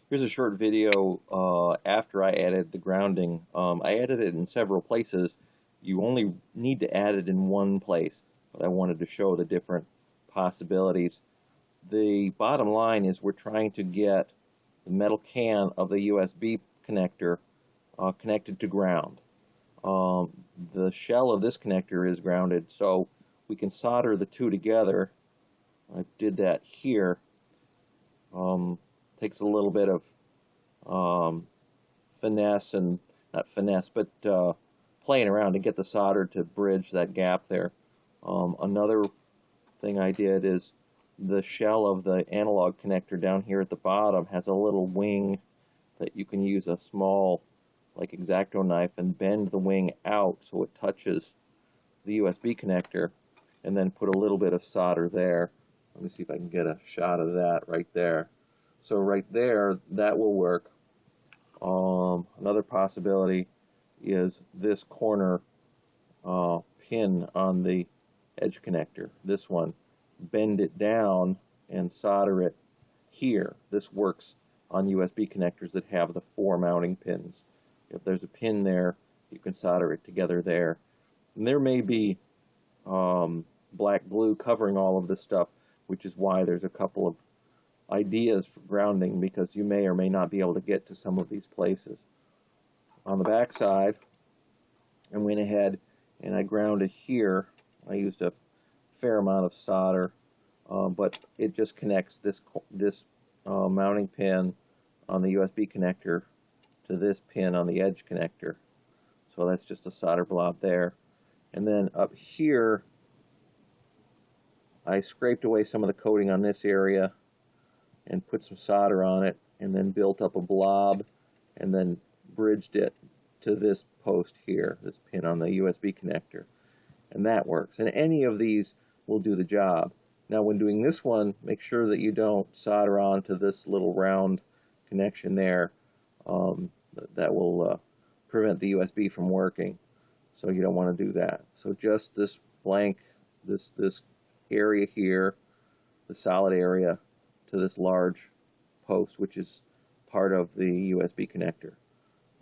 Here's a short video after I added the grounding. I added it in several places. You only need to add it in one place, but I wanted to show the different possibilities. The bottom line is we're trying to get the metal can of the USB connector connected to ground. The shell of this connector is grounded, so we can solder the two together. I did that here. Takes a little bit of finesse and not finesse, but playing around to get the solder to bridge that gap there. Another thing I did is the shell of the analog connector down here at the bottom has a little wing that you can use a small, like X-Acto knife, and bend the wing out so it touches the USB connector, and then put a little bit of solder there. Let me see if I can get a shot of that right there. So right there, that will work. Another possibility is this corner pin on the edge connector. This one, bend it down and solder it here. This works on USB connectors that have the 4 mounting pins. If there's a pin there, you can solder it together there. And there may be black glue covering all of this stuff, which is why there's a couple of ideas for grounding, because you may or may not be able to get to some of these places. On the back side, I went ahead and I grounded here. I used a fair amount of solder, but it just connects this mounting pin on the USB connector to this pin on the edge connector. So that's just a solder blob there. And then up here, I scraped away some of the coating on this area and put some solder on it, and then built up a blob and then bridged it to this post here, this pin on the USB connector. And that works. And any of these will do the job. Now when doing this one, make sure that you don't solder onto this little round connection there. That will prevent the USB from working. So you don't want to do that. So just this blank, this area here, the solid area, to this large post, which is part of the USB connector.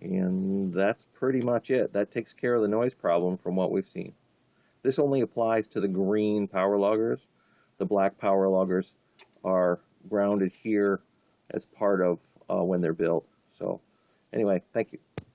And that's pretty much it. That takes care of the noise problem from what we've seen. This only applies to the green Powerloggers. The black Powerloggers are grounded here as part of when they're built. So anyway, thank you.